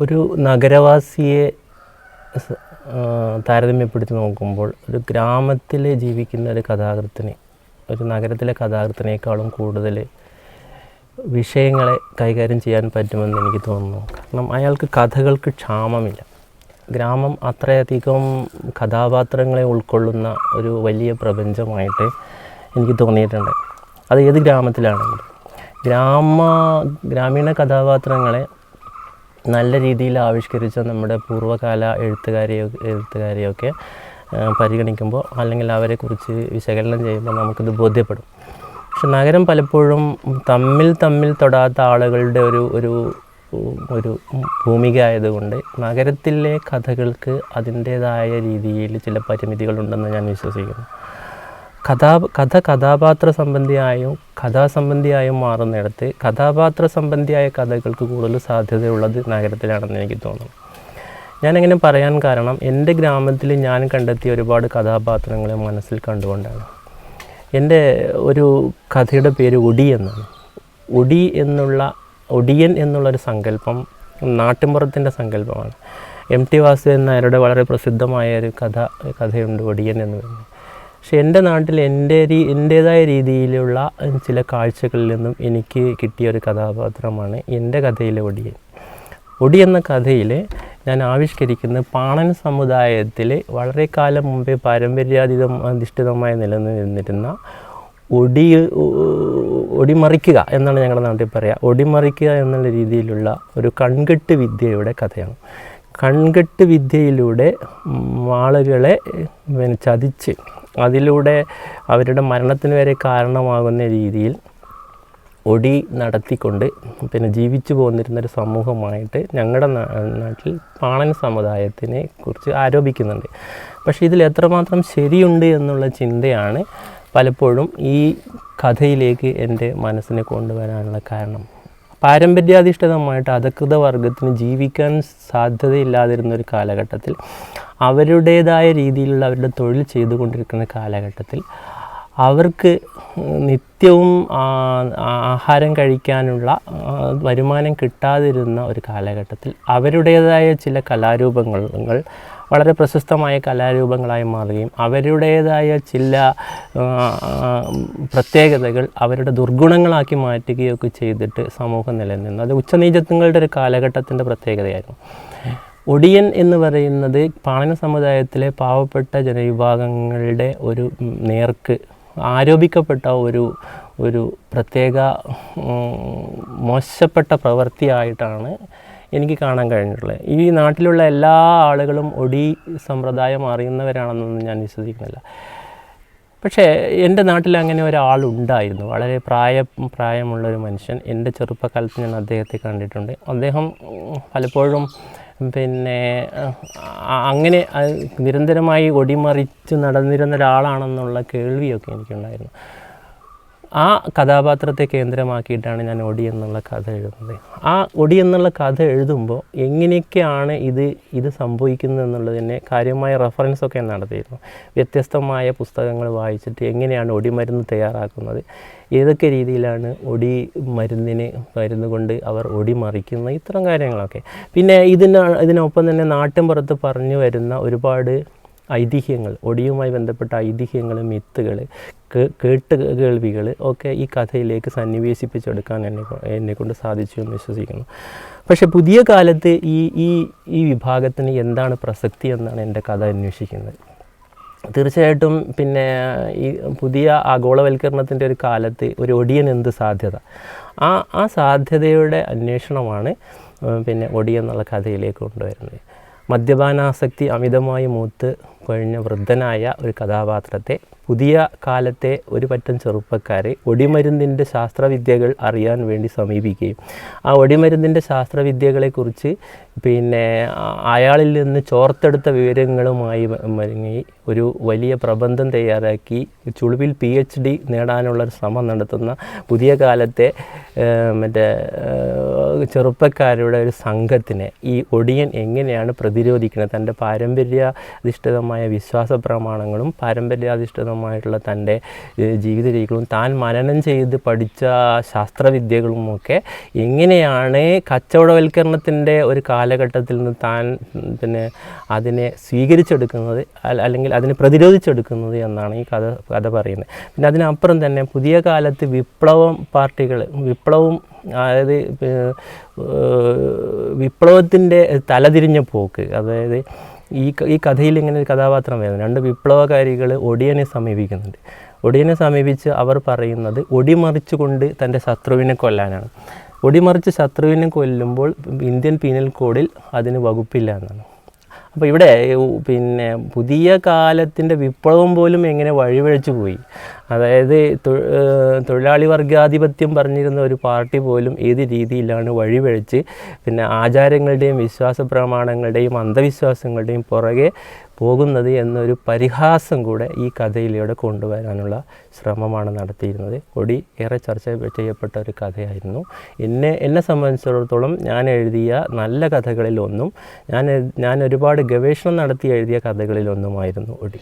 ഒരു നഗരവാസിയെ താരതമ്യപ്പെടുത്തി നോക്കുമ്പോൾ ഒരു ഗ്രാമത്തിൽ ജീവിക്കുന്ന ഒരു കഥാകൃത്തിന് ഒരു നഗരത്തിലെ കഥാകൃത്തിനേക്കാളും കൂടുതൽ വിഷയങ്ങളെ കൈകാര്യം ചെയ്യാൻ പറ്റുമെന്ന് എനിക്ക് തോന്നുന്നു. കാരണം അയാൾക്ക് കഥകൾക്ക് ക്ഷാമമില്ല. ഗ്രാമം അത്രയധികം കഥാപാത്രങ്ങളെ ഉൾക്കൊള്ളുന്ന ഒരു വലിയ പ്രപഞ്ചമായിട്ട് എനിക്ക് തോന്നിയിട്ടുണ്ട്. അത് ഏത് ഗ്രാമത്തിലാണെങ്കിലും ഗ്രാമീണ നല്ല രീതിയിൽ ആവിഷ്കരിച്ച നമ്മുടെ പൂർവ്വകാല എഴുത്തുകാരെയൊക്കെ പരിഗണിക്കുമ്പോൾ അല്ലെങ്കിൽ അവരെക്കുറിച്ച് വിശകലനം ചെയ്യുമ്പോൾ നമുക്കിത് ബോധ്യപ്പെടും. പക്ഷെ നഗരം പലപ്പോഴും തമ്മിൽ തൊടാത്ത ആളുകളുടെ ഒരു ഭൂമിക ആയതുകൊണ്ട് നഗരത്തിലെ കഥകൾക്ക് അതിൻ്റേതായ രീതിയിൽ ചില പരിമിതികളുണ്ടെന്ന് ഞാൻ വിശ്വസിക്കുന്നു. കഥാപാത്ര സംബന്ധിയായും കഥാസംബന്ധിയായും മാറുന്നിടത്ത് കഥാപാത്ര സംബന്ധിയായ കഥകൾക്ക് കൂടുതൽ സാധ്യതയുള്ളത് നഗരത്തിലാണെന്ന് എനിക്ക് തോന്നുന്നു. ഞാനങ്ങനെ പറയാൻ കാരണം എൻ്റെ ഗ്രാമത്തിൽ ഞാൻ കണ്ടെത്തിയ ഒരുപാട് കഥാപാത്രങ്ങളെ മനസ്സിൽ കണ്ടുകൊണ്ടാണ്. എൻ്റെ ഒരു കഥയുടെ പേര് ഒടി എന്നാണ്. ഒടിയൻ എന്നുള്ളൊരു സങ്കല്പം നാട്ടിൻപുറത്തിൻ്റെ സങ്കല്പമാണ്. MT വാസുദേവൻ നായരുടെ വളരെ പ്രസിദ്ധമായ ഒരു കഥയുണ്ട്, ഒടിയൻ എന്ന് പറയുന്നത്. പക്ഷെ എൻ്റെ നാട്ടിൽ എൻ്റേതായ രീതിയിലുള്ള ചില കാഴ്ചകളിൽ നിന്നും എനിക്ക് കിട്ടിയ ഒരു കഥാപാത്രമാണ് എൻ്റെ കഥയിലെ ഒടിയൻ. ഒടി എന്ന കഥയിൽ ഞാൻ ആവിഷ്കരിക്കുന്ന പാണൻ സമുദായത്തിൽ വളരെ കാലം മുമ്പേ പാരമ്പര്യാധിഷ്ഠിതമായി നിലനിന്നിരുന്ന ഒടിമറിക്കുക എന്നാണ് ഞങ്ങളുടെ നാട്ടിൽ പറയുക. ഒടിമറിക്കുക എന്നുള്ള രീതിയിലുള്ള ഒരു കൺകെട്ട് വിദ്യയുടെ കഥയാണ്. കൺകെട്ട് വിദ്യയിലൂടെ ആളുകളെ ചതിച്ച് അതിലൂടെ അവരുടെ മരണത്തിന് വരെ കാരണമാകുന്ന രീതിയിൽ ഒടി നടത്തിക്കൊണ്ട് ജീവിച്ചു പോന്നിരുന്നൊരു സമൂഹമായിട്ട് ഞങ്ങളുടെ നാട്ടിൽ പാണൻ സമുദായത്തിനെ കുറിച്ച് ആരോപിക്കുന്നുണ്ട്. പക്ഷേ ഇതിൽ എത്രമാത്രം ശരിയുണ്ട് എന്നുള്ള ചിന്തയാണ് പലപ്പോഴും ഈ കഥയിലേക്ക് എൻ്റെ മനസ്സിനെ കൊണ്ടുവരാനുള്ള കാരണം. പാരമ്പര്യാധിഷ്ഠിതമായിട്ട് അധകൃത വർഗത്തിന് ജീവിക്കാൻ സാധ്യതയില്ലാതിരുന്നൊരു കാലഘട്ടത്തിൽ അവരുടേതായ രീതിയിലുള്ള അവരുടെ തൊഴിൽ ചെയ്തുകൊണ്ടിരിക്കുന്ന കാലഘട്ടത്തിൽ അവർക്ക് നിത്യവും ആഹാരം കഴിക്കാനുള്ള വരുമാനം കിട്ടാതിരുന്ന ഒരു കാലഘട്ടത്തിൽ അവരുടേതായ ചില കലാരൂപങ്ങൾ വളരെ പ്രശസ്തമായ കലാരൂപങ്ങളായി മാറുകയും അവരുടേതായ ചില പ്രത്യേകതകൾ അവരുടെ ദുർഗുണങ്ങളാക്കി മാറ്റുകയൊക്കെ ചെയ്തിട്ട് സമൂഹം നിലനിന്നു. അത് ഉച്ചനീചത്വങ്ങളുടെ ഒരു കാലഘട്ടത്തിൻ്റെ പ്രത്യേകതയായിരുന്നു. ഒടിയൻ എന്ന് പറയുന്നത് പാണന സമുദായത്തിലെ പാവപ്പെട്ട ജനവിഭാഗങ്ങളുടെ ഒരു നേർക്ക് ആരോപിക്കപ്പെട്ട ഒരു പ്രത്യേക മോശപ്പെട്ട പ്രവൃത്തിയായിട്ടാണ് എനിക്ക് കാണാൻ കഴിഞ്ഞിട്ടുള്ളത്. ഈ നാട്ടിലുള്ള എല്ലാ ആളുകളും ഒടി സമ്പ്രദായം അറിയുന്നവരാണെന്നൊന്നും ഞാൻ വിശ്വസിക്കുന്നില്ല. പക്ഷേ എൻ്റെ നാട്ടിൽ അങ്ങനെ ഒരാളുണ്ടായിരുന്നു, വളരെ പ്രായമുള്ളൊരു മനുഷ്യൻ. എൻ്റെ ചെറുപ്പകാലത്ത് ഞാൻ അദ്ദേഹത്തെ കണ്ടിട്ടുണ്ട്. അദ്ദേഹം പലപ്പോഴും അങ്ങനെ നിരന്തരമായി ഒടിമറിച്ച് നടന്നിരുന്ന ഒരാളാണെന്നുള്ള കേൾവിയൊക്കെ എനിക്കുണ്ടായിരുന്നു. ആ കഥാപാത്രത്തെ കേന്ദ്രമാക്കിയിട്ടാണ് ഞാൻ ഒടി എന്നുള്ള കഥ എഴുതുന്നത്. ആ ഒടി എന്നുള്ള കഥ എഴുതുമ്പോൾ എങ്ങനെയൊക്കെയാണ് ഇത് സംഭവിക്കുന്നത് എന്നുള്ളതിനെ കാര്യമായ റെഫറൻസൊക്കെ നടത്തിയിരുന്നു. വ്യത്യസ്തമായ പുസ്തകങ്ങൾ വായിച്ചിട്ട് എങ്ങനെയാണ് ഒടിമരുന്ന് തയ്യാറാക്കുന്നത്, ഏതൊക്കെ രീതിയിലാണ് മരുന്ന് കൊണ്ട് അവർ ഒടിമറിക്കുന്നത്, ഇത്തരം കാര്യങ്ങളൊക്കെ. പിന്നെ ഇതിനൊപ്പം തന്നെ നാട്ടിൻപുറത്ത് പറഞ്ഞു വരുന്ന ഒരുപാട് ഐതിഹ്യങ്ങൾ, ഒടിയുമായി ബന്ധപ്പെട്ട ഐതിഹ്യങ്ങൾ, മിത്തുകൾ, കേൾവികൾ ഒക്കെ ഈ കഥയിലേക്ക് സന്നിവേശിപ്പിച്ചെടുക്കാൻ എന്നെക്കൊണ്ട് സാധിച്ചു എന്ന് വിശ്വസിക്കുന്നു. പക്ഷേ പുതിയ കാലത്ത് ഈ വിഭാഗത്തിന് എന്താണ് പ്രസക്തി എന്നാണ് എൻ്റെ കഥ അന്വേഷിക്കുന്നത്. തീർച്ചയായിട്ടും ഈ പുതിയ ആഗോളവൽക്കരണത്തിൻ്റെ ഒരു കാലത്ത് ഒരു ഒടിയൻ എന്ത് സാധ്യത, ആ സാധ്യതയുടെ അന്വേഷണമാണ് ഒടി എന്നുള്ള കഥയിലേക്ക് കൊണ്ടുവരുന്നത്. മദ്യപാനാസക്തി അമിതമായി മൂത്ത് കഴിഞ്ഞ വൃദ്ധനായ ഒരു കഥാപാത്രത്തെ പുതിയ കാലത്തെ ഒരു പറ്റം ചെറുപ്പക്കാരെ ഒടിമരുന്നിൻ്റെ ശാസ്ത്രവിദ്യകൾ അറിയാൻ വേണ്ടി സമീപിക്കുകയും ആ ഒടിമരുന്നിൻ്റെ ശാസ്ത്രവിദ്യകളെക്കുറിച്ച് അയാളിൽ നിന്ന് ചോർത്തെടുത്ത വിവരങ്ങളുമായി മരുങ്ങി ഒരു വലിയ പ്രബന്ധം തയ്യാറാക്കി ചുളിവിൽ PhD നേടാനുള്ളൊരു ശ്രമം നടത്തുന്ന പുതിയ കാലത്തെ ചെറുപ്പക്കാരുടെ ഒരു സംഘത്തിനെ ഈ ഒടിയൻ എങ്ങനെയാണ് പ്രതിരോധിക്കുന്നത്, തൻ്റെ പാരമ്പര്യാധിഷ്ഠിതമായ പാരമ്പര്യാധിഷ്ഠിതമായ വിശ്വാസ പ്രമാണങ്ങളും പാരമ്പര്യാധിഷ്ഠിതമായിട്ടുള്ള തൻ്റെ ജീവിത രീതികളും താൻ മനനം ചെയ്ത് പഠിച്ച ശാസ്ത്രവിദ്യകളുമൊക്കെ എങ്ങനെയാണ് കച്ചവടവൽക്കരണത്തിൻ്റെ ഒരു കാലഘട്ടത്തിൽ നിന്ന് താൻ അതിനെ സ്വീകരിച്ചെടുക്കുന്നത് അല്ലെങ്കിൽ അതിനെ പ്രതിരോധിച്ചെടുക്കുന്നത് എന്നാണ് ഈ കഥ പറയുന്നത്. പിന്നെ അതിനപ്പുറം തന്നെ പുതിയ കാലത്ത് വിപ്ലവം അതായത് വിപ്ലവത്തിൻ്റെ തലതിരിഞ്ഞ പോക്ക്, അതായത് ഈ കഥയിൽ ഇങ്ങനെ ഒരു കഥാപാത്രം വരുന്നത് 2 വിപ്ലവകാരികൾ ഒടിയനെ സമീപിക്കുന്നുണ്ട്. ഒടിയനെ സമീപിച്ച് അവർ പറയുന്നത് ഒടിമറിച്ചുകൊണ്ട് തൻ്റെ ശത്രുവിനെ കൊല്ലാനാണ്. ഒടിമറിച്ച് ശത്രുവിനെ കൊല്ലുമ്പോൾ ഇന്ത്യൻ പീനൽ കോഡിൽ അതിന് വകുപ്പില്ല എന്നാണ്. അപ്പോൾ ഇവിടെ പുതിയ കാലത്തിൻ്റെ വിപ്ലവം പോലും എങ്ങനെ വഴിവഴിച്ചു പോയി. അതായത് തൊഴിലാളി വർഗാധിപത്യം പറഞ്ഞിരുന്ന ഒരു പാർട്ടി പോലും ഏത് രീതിയിലാണ് വഴിവഴിച്ച് ആചാരങ്ങളുടെയും വിശ്വാസ പ്രമാണങ്ങളുടെയും അന്ധവിശ്വാസങ്ങളുടെയും പുറകെ പോകുന്നത് എന്നൊരു പരിഹാസം കൂടെ ഈ കഥയിലൂടെ കൊണ്ടുവരാനുള്ള ശ്രമമാണ് നടത്തിയിരുന്നത്. ഒടി ഏറെ ചർച്ച ചെയ്യപ്പെട്ട ഒരു കഥയായിരുന്നു. എന്നെ സംബന്ധിച്ചിടത്തോളം ഞാൻ എഴുതിയ നല്ല കഥകളിലൊന്നും, ഞാൻ ഒരുപാട് ഗവേഷണം നടത്തി എഴുതിയ കഥകളിലൊന്നുമായിരുന്നു ഒടി.